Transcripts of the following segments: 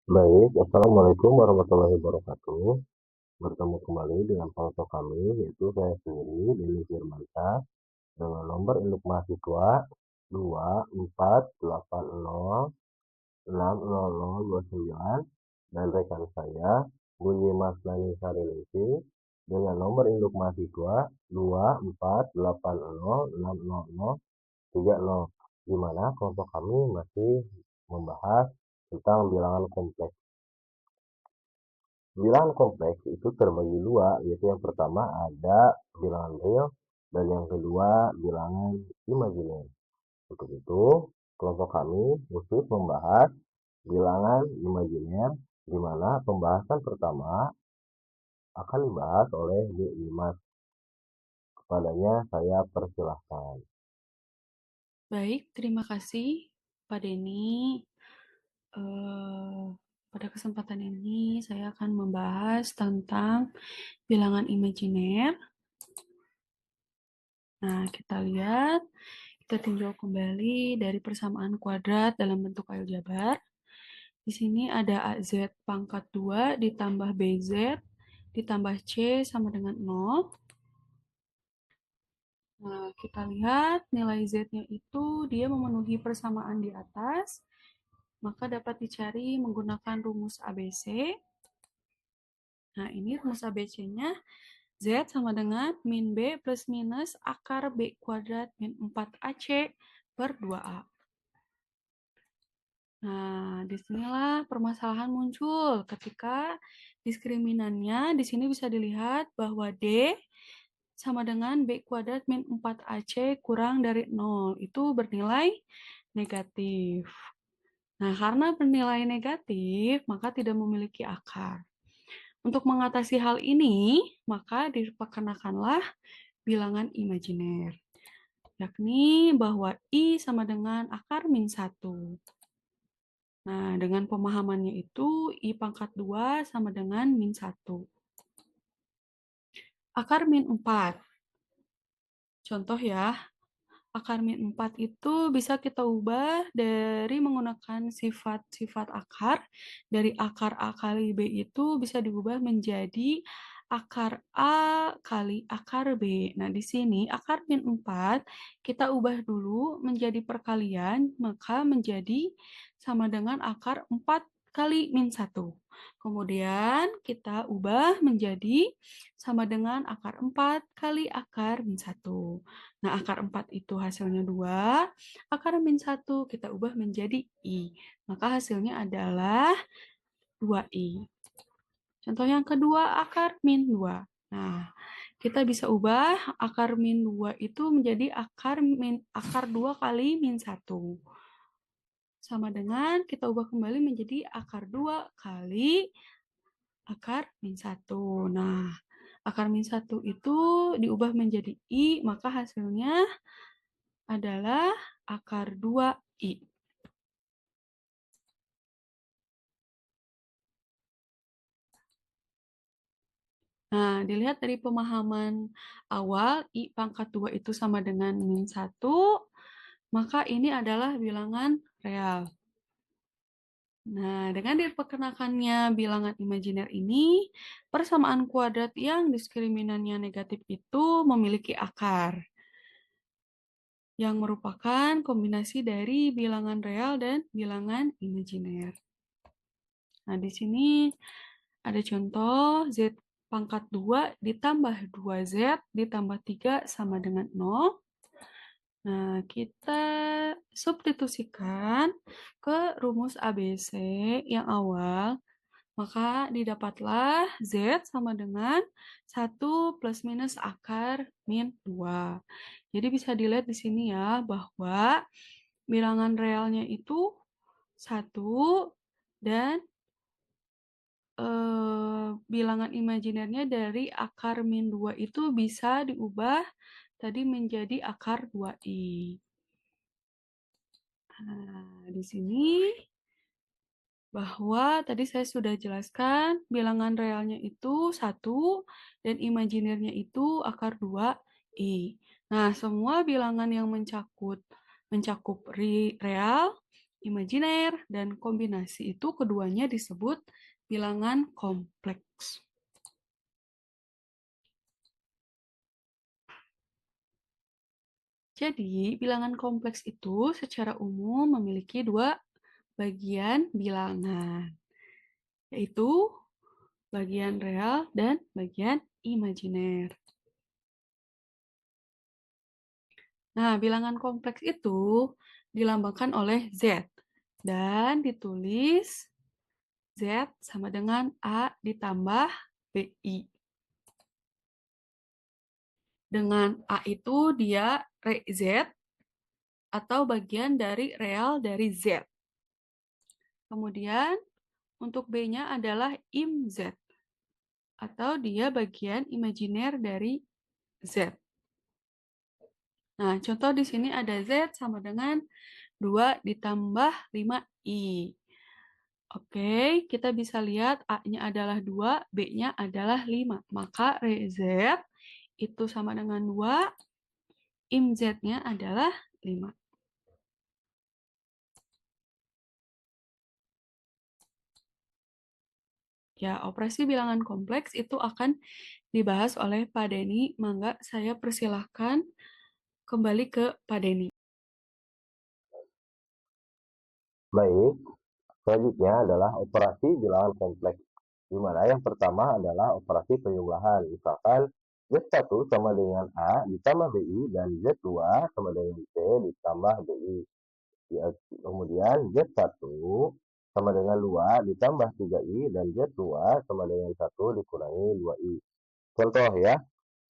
Baik, Assalamualaikum warahmatullahi wabarakatuh. Bertemu kembali dengan kelompok kami, yaitu saya sendiri, Deni Firmansyah, dengan nomor induk mahasiswa 248060029 dan rekan saya, Bunyi Mas Nani Sarilisi, dengan nomor induk mahasiswa 248060030, di mana kelompok kami masih membahas tentang bilangan kompleks. Bilangan kompleks itu terbagi dua, yaitu yang pertama ada bilangan real dan yang kedua bilangan imajiner. Untuk itu, kelompok kami khusus membahas bilangan imajiner, di mana pembahasan pertama akan dibahas oleh Bu Imas. Kepadanya saya persilahkan. Baik, terima kasih Pak Denny. Pada kesempatan ini saya akan membahas tentang bilangan imajiner. Nah, kita lihat, kita tinjau kembali dari persamaan kuadrat dalam bentuk aljabar. Di sini ada AZ pangkat 2 ditambah BZ ditambah C sama dengan 0. Nah, kita lihat nilai Z-nya itu dia memenuhi persamaan di atas, maka dapat dicari menggunakan rumus ABC. Nah, ini rumus ABC-nya Z sama dengan min B plus minus akar B kuadrat min 4AC per 2A. Nah, disinilah permasalahan muncul ketika diskriminannya di sini bisa dilihat bahwa D sama dengan B kuadrat min 4AC kurang dari 0. Itu bernilai negatif. Nah, karena bernilai negatif, maka tidak memiliki akar. Untuk mengatasi hal ini, maka diperkenakanlah bilangan imajiner, yakni bahwa I sama dengan akar min 1. Nah, dengan pemahamannya itu, I pangkat 2 sama dengan min 1. Akar min 4. Contoh ya, akar min 4 itu bisa kita ubah dari menggunakan sifat-sifat akar. Dari akar A kali B itu bisa diubah menjadi akar A kali akar B. Nah, di sini akar min 4 kita ubah dulu menjadi perkalian, maka menjadi sama dengan akar 4 kali min 1. Kemudian kita ubah menjadi sama dengan akar 4 kali akar min 1. Nah, akar 4 itu hasilnya 2, akar min 1 kita ubah menjadi I. Maka hasilnya adalah 2I. Contoh yang kedua, akar min 2. Nah, kita bisa ubah akar min 2 itu menjadi akar 2 kali min 1. Sama dengan kita ubah kembali menjadi akar 2 kali akar min 1. Nah, akar min 1 itu diubah menjadi I, maka hasilnya adalah akar 2I. Nah, dilihat dari pemahaman awal, I pangkat 2 itu sama dengan min 1, maka ini adalah bilangan real. Nah, dengan diperkenakannya bilangan imajiner ini, persamaan kuadrat yang diskriminannya negatif itu memiliki akar, yang merupakan kombinasi dari bilangan real dan bilangan imajiner. Nah, di sini ada contoh Z pangkat 2 ditambah 2Z ditambah 3 sama dengan 0. Nah, kita substitusikan ke rumus ABC yang awal, maka didapatlah Z sama dengan 1 plus minus akar min 2. Jadi bisa dilihat di sini ya, bahwa bilangan realnya itu 1 dan bilangan imajinernya dari akar min 2 itu bisa diubah tadi menjadi akar 2i. Nah, di sini bahwa tadi saya sudah jelaskan bilangan realnya itu 1 dan imajinernya itu akar 2i. Nah, semua bilangan yang mencakup real imajiner, dan kombinasi itu keduanya disebut bilangan kompleks. Jadi, bilangan kompleks itu secara umum memiliki dua bagian bilangan, yaitu bagian real dan bagian imajiner. Nah, bilangan kompleks itu dilambangkan oleh Z dan ditulis Z sama dengan A ditambah BI. Dengan A itu dia Z atau bagian dari real dari Z. Kemudian untuk B-nya adalah im Z atau dia bagian imajiner dari Z. Nah, contoh di sini ada Z sama dengan 2 ditambah 5I. Oke, kita bisa lihat A-nya adalah 2, B-nya adalah 5. Maka Z itu sama dengan 2, im Z-nya adalah 5. Ya, operasi bilangan kompleks itu akan dibahas oleh Pak Denny. Mangga saya persilahkan kembali ke Pak Denny. Baik, selanjutnya adalah operasi bilangan kompleks, di mana yang pertama adalah operasi penjumlahan. Misalkan Z1 sama dengan A ditambah BI dan Z2 sama dengan C ditambah BI. Ya, kemudian Z1 sama dengan 2 ditambah 3I dan Z2 sama dengan 1 dikurangi 2I. Contoh ya,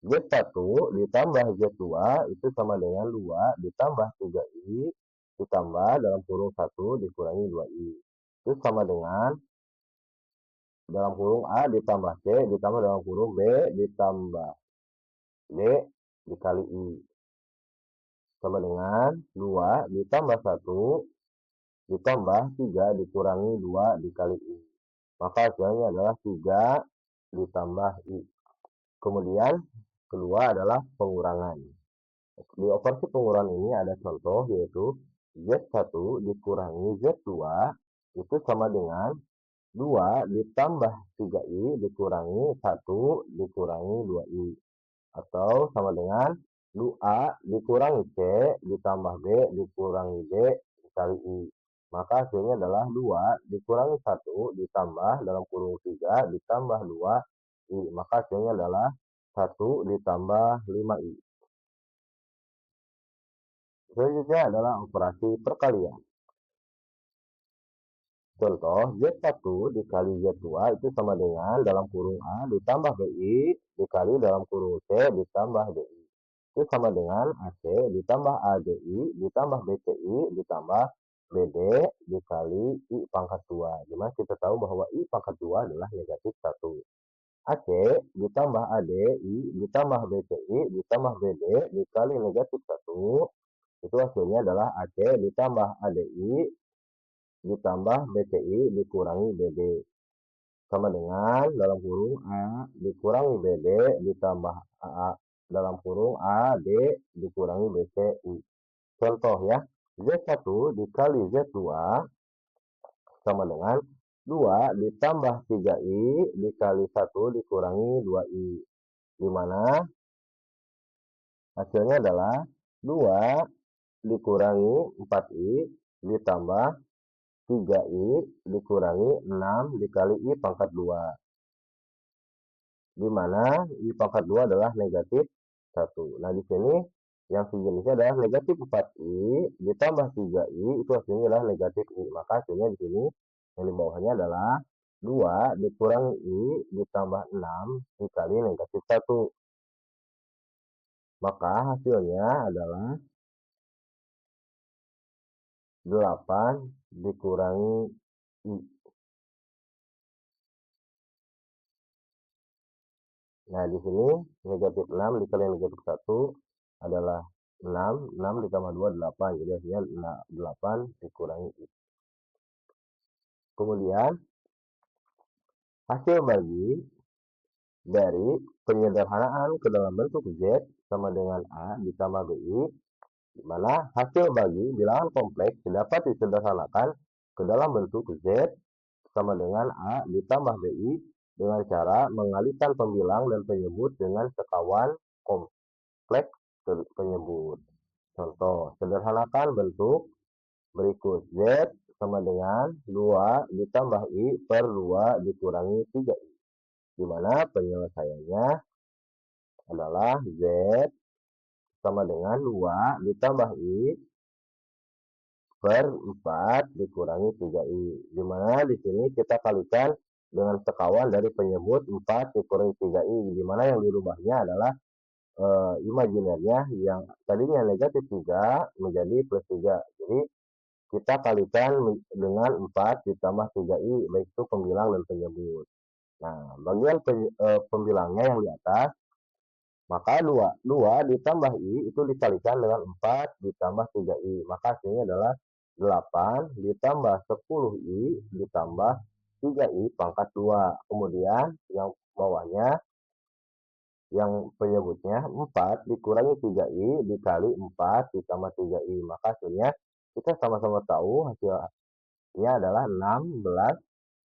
Z1 ditambah Z2 itu sama dengan 2 ditambah 3I ditambah dalam kurung 1 dikurangi 2I. Itu sama dengan dalam kurung A ditambah C ditambah dalam kurung B ditambah D dikali I. Sama dengan 2 ditambah 1 ditambah 3 dikurangi 2 dikali I. Maka hasilnya adalah 3 ditambah I. Kemudian kedua adalah pengurangan. Di operasi pengurangan ini ada contoh yaitu Z1 dikurangi Z2 itu sama dengan 2 ditambah 3I dikurangi 1 dikurangi 2I. Atau sama dengan 2A dikurangi C ditambah B dikurangi D dikali I. Maka hasilnya adalah 2 dikurangi 1 ditambah dalam kurung 3 ditambah 2I. Maka hasilnya adalah 1 ditambah 5I. Selanjutnya adalah operasi perkalian. Contoh, Z1 dikali Z2 itu sama dengan dalam kurung A ditambah BI dikali dalam kurung C ditambah DI. Itu sama dengan AC ditambah ADI ditambah BCI ditambah BD dikali I pangkat 2. Dimana kita tahu bahwa I pangkat 2 adalah negatif 1. AC ditambah ADI ditambah BCI ditambah BD dikali negatif 1. Itu hasilnya adalah AC ditambah ADI ditambah BCI dikurangi BD. Sama dengan dalam kurung A dikurangi BD ditambah AA dalam kurung AD dikurangi BCI. Contoh ya, Z1 dikali Z2 sama dengan 2 ditambah 3I dikali 1 dikurangi 2I. Di mana hasilnya adalah 2 dikurangi 4I ditambah 3I dikurangi 6 dikali I pangkat 2. Di mana I pangkat 2 adalah negatif 1. Nah, di sini yang sejenisnya adalah negatif 4I ditambah 3I itu hasilnya adalah negatif I. Maka hasilnya di sini yang di bawahnya adalah 2 dikurangi I ditambah 6 dikali negatif 1. Maka hasilnya adalah 8 dikurangi I. Nah, di sini negatif 6 dikali negatif 1 adalah 6. 6 ditambah 2, 8. Jadi hasilnya 8 dikurangi I. Kemudian, hasil bagi dari penyederhanaan ke dalam bentuk Z sama dengan A ditambah BI di mana hasil bagi bilangan kompleks dapat disederhanakan ke dalam bentuk Z sama dengan A ditambah BI dengan cara mengalihkan pembilang dan penyebut dengan sekawan kompleks penyebut. Contoh, sederhanakan bentuk berikut. Z sama dengan 2 ditambah I per 2 dikurangi 3I. Di mana penyelesaiannya adalah Z sama dengan 2 ditambah I per 4 dikurangi 3I. Di mana di sini kita kalikan dengan sekawan dari penyebut 4 dikurangi 3I. Di mana yang dirubahnya adalah imajinernya yang tadinya negatif 3 menjadi plus 3. Jadi kita kalikan dengan 4 ditambah 3I, baik itu pembilang dan penyebut. Nah, bagian pembilangnya yang di atas, maka 2 ditambah I itu dikalikan dengan 4 ditambah 3I. Maka hasilnya adalah 8 ditambah 10I ditambah 3I pangkat 2. Kemudian yang bawahnya, yang penyebutnya 4 dikurangi 3I dikali 4 ditambah 3I. Maka hasilnya kita sama-sama tahu hasilnya adalah 16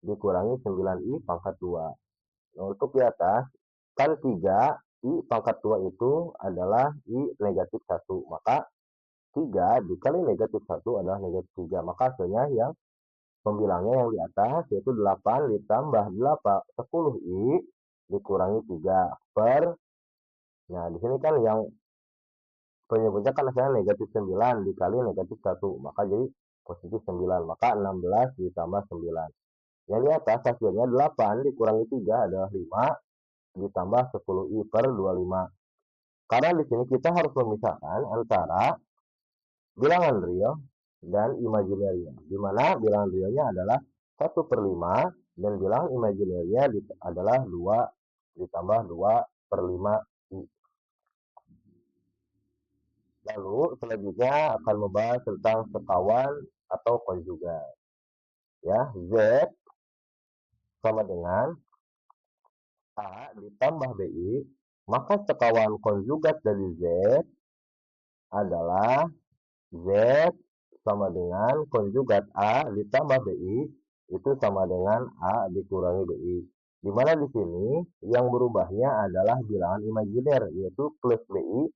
dikurangi 9I pangkat 2. Nah, untuk di atas, kan 3I pangkat 2 itu adalah I negatif 1. Maka 3 dikali negatif 1 adalah negatif 3. Maka hasilnya yang pembilangnya yang di atas yaitu 8 ditambah 10I dikurangi 3 per. Nah, di sini kan yang penyebutnya kan hasilnya negatif 9 dikali negatif 1. Maka jadi positif 9. Maka 16 ditambah 9. Yang di atas hasilnya 8 dikurangi 3 adalah 5 ditambah 10I per 25. Karena di sini kita harus memisahkan antara bilangan real dan imajinerinya. Di mana bilangan realnya adalah 1 per 5 dan bilangan imajinerinya adalah 2 ditambah 2 per 5I. Lalu selanjutnya akan membahas tentang sekawan atau konjugat. Ya, Z sama dengan A ditambah BI, maka sekawan konjugat dari Z adalah Z sama dengan konjugat A ditambah BI itu sama dengan A dikurangi BI. Di mana di sini yang berubahnya adalah bilangan imajiner yaitu plus BI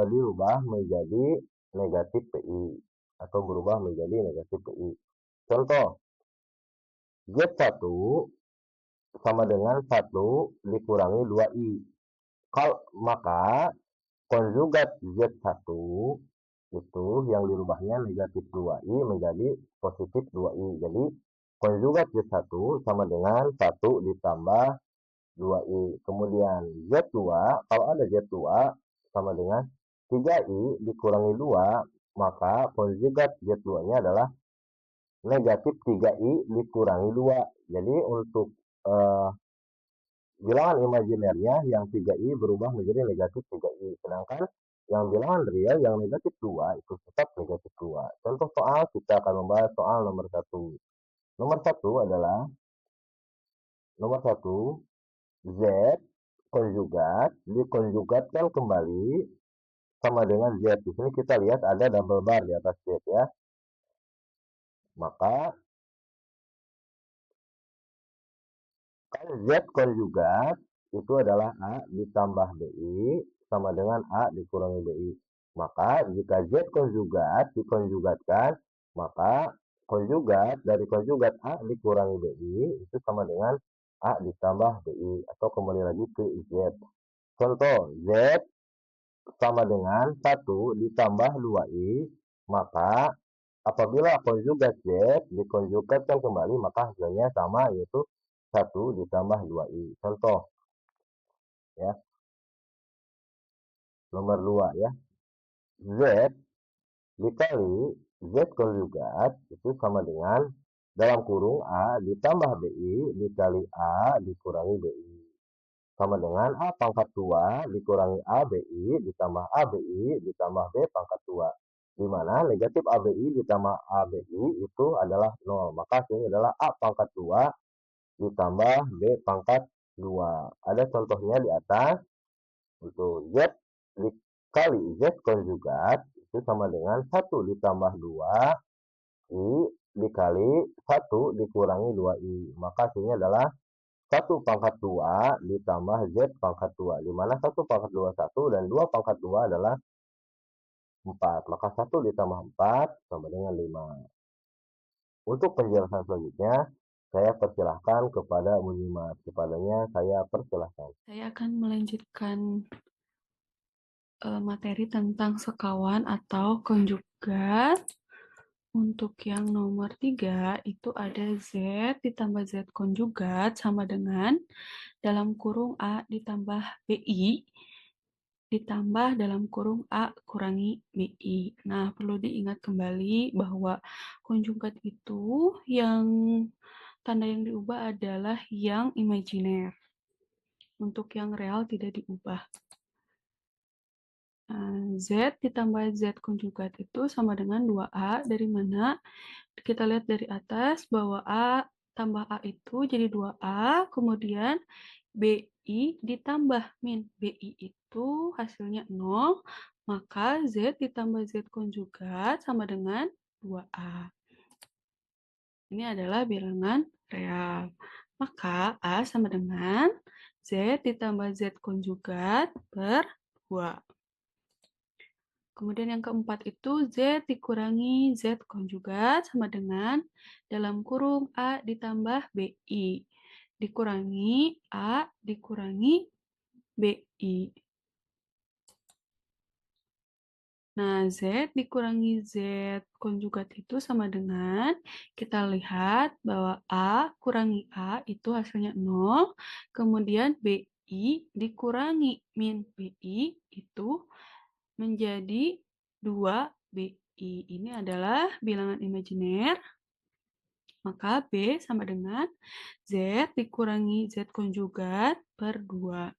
dirubah menjadi negatif PI atau berubah menjadi negatif PI. Contoh, Z1 sama dengan 1 dikurangi 2I. Maka konjugat Z1 itu yang dirubahnya negatif 2I menjadi positif 2I. Jadi konjugat Z1 sama dengan 1 ditambah 2I. Kemudian Z2, kalau ada Z2 sama dengan 3I dikurangi 2, maka konjugat Z2-nya adalah negatif 3I dikurangi 2. Jadi untuk bilangan imajinernya yang 3I berubah menjadi negatif 3I. Sedangkan yang bilangan real yang negatif 2 itu tetap negatif 2. Contoh soal kita akan membahas soal nomor 1. Nomor 1 adalah nomor 1 Z konjugat dikonjugatkan kembali sama dengan Z. Di sini kita lihat ada double bar di atas Z ya. Maka kan Z konjugat itu adalah A ditambah BI sama dengan A dikurangi BI. Maka jika Z konjugat dikonjugatkan, maka konjugat dari konjugat A dikurangi BI itu sama dengan A ditambah BI atau kembali lagi ke Z. Contoh, Z sama dengan 1 ditambah 2I, maka apabila konjugat Z dikonjugatkan kembali, maka hasilnya sama yaitu 1 ditambah 2I. Contoh, ya, nomor 2 ya. Z dikali Z konjugat itu sama dengan dalam kurung A ditambah BI dikali A dikurangi BI. Sama dengan A pangkat 2 dikurangi ABI ditambah ABI ditambah B pangkat 2. Di mana negatif ABI ditambah ABI itu adalah 0. Maka hasilnya adalah A pangkat 2 ditambah B pangkat 2. Ada contohnya di atas. Untuk Z kali Z konjugat itu sama dengan 1 ditambah 2 I dikali 1 dikurangi 2I. Maka hasilnya adalah 1 pangkat 2 ditambah Z pangkat 2. Di mana 1 pangkat 2 1 dan 2 pangkat 2 adalah 4. Maka 1 ditambah 4 sama dengan 5. Untuk penjelasan selanjutnya, saya persilahkan kepada menyimak. Kepadanya saya persilahkan. Saya akan melanjutkan materi tentang sekawan atau konjugat. Untuk yang nomor 3 itu ada Z ditambah Z konjugat sama dengan dalam kurung A ditambah BI ditambah dalam kurung A kurangi BI. Nah, perlu diingat kembali bahwa konjugat itu yang tanda yang diubah adalah yang imajiner. Untuk yang real tidak diubah. Z ditambah Z konjugat itu sama dengan 2A. Dari mana? Kita lihat dari atas bahwa A tambah A itu jadi 2A. Kemudian BI ditambah min. BI itu hasilnya 0. Maka Z ditambah Z konjugat sama dengan 2A. Ini adalah bilangan real. Maka A sama dengan Z ditambah Z konjugat per 2. Kemudian yang keempat itu Z dikurangi Z konjugat sama dengan dalam kurung A ditambah BI. Dikurangi A dikurangi BI. Nah, Z dikurangi Z konjugat itu sama dengan, kita lihat bahwa A kurangi A itu hasilnya 0, kemudian BI dikurangi min BI itu menjadi 2BI. Ini adalah bilangan imajiner, maka B sama dengan Z dikurangi Z konjugat per 2.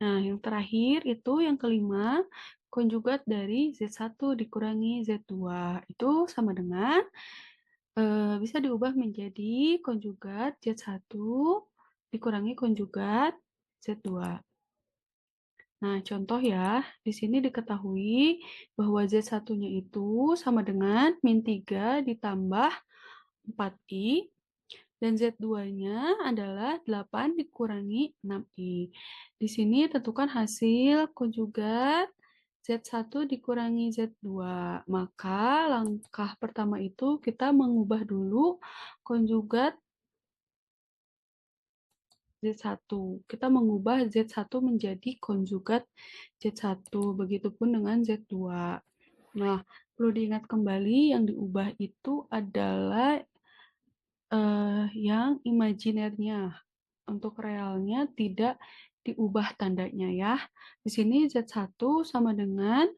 Nah, yang terakhir itu yang kelima, konjugat dari Z1 dikurangi Z2. Itu sama dengan, bisa diubah menjadi konjugat Z1 dikurangi konjugat Z2. Nah, contoh ya, di sini diketahui bahwa Z1-nya itu sama dengan min 3 ditambah 4I, dan Z2-nya adalah 8 dikurangi 6I. Di sini tentukan hasil konjugat Z1 dikurangi Z2. Maka langkah pertama itu kita mengubah dulu konjugat Z1. Kita mengubah Z1 menjadi konjugat Z1. Begitupun dengan Z2. Nah, perlu diingat kembali yang diubah itu adalah yang imajinernya. Untuk realnya tidak diubah tandanya ya. Di sini Z1 sama dengan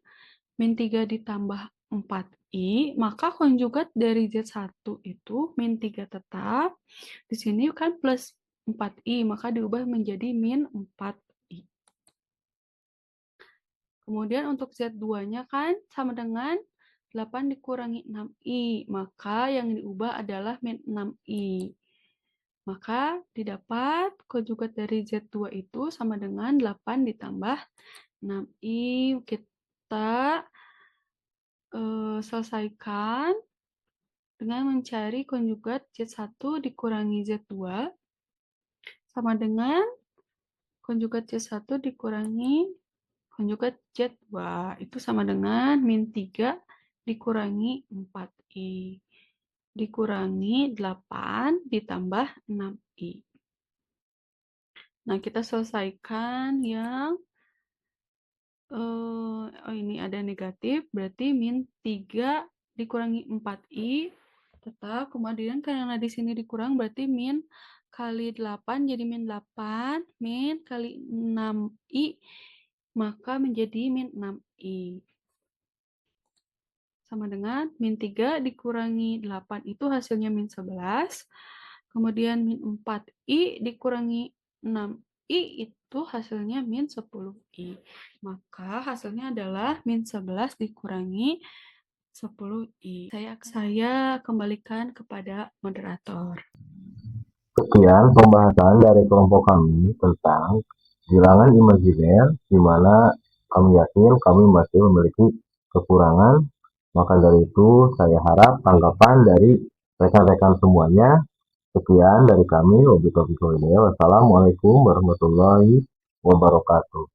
min 3 ditambah 4I, maka konjugat dari Z1 itu min 3 tetap. Di sini kan plus 4I, maka diubah menjadi min 4I. Kemudian untuk Z2-nya kan sama dengan 8 dikurangi 6I, maka yang diubah adalah min 6I. Maka didapat konjugat dari Z2 itu sama dengan 8 ditambah 6I. Kita selesaikan dengan mencari konjugat Z1 dikurangi Z2 sama dengan konjugat Z1 dikurangi konjugat Z2. Itu sama dengan min 3 dikurangi 4I. Dikurangi 8 ditambah 6I. Nah, kita selesaikan yang ini ada negatif, berarti min 3 dikurangi 4I tetap. Kemudian karena di sini dikurang, berarti min kali 8 jadi min 8, min kali 6I, maka menjadi min 6I. Sama dengan min 3 dikurangi 8 itu hasilnya min 11. Kemudian min 4I dikurangi 6I itu hasilnya min 10I. Maka hasilnya adalah min 11 dikurangi 10i. Saya kembalikan kepada moderator. Sekian pembahasan dari kelompok kami tentang bilangan imajiner, di mana kami yakin kami masih memiliki kekurangan. Maka dari itu, saya harap tanggapan dari rekan-rekan semuanya. Sekian dari kami. Wassalamualaikum warahmatullahi wabarakatuh.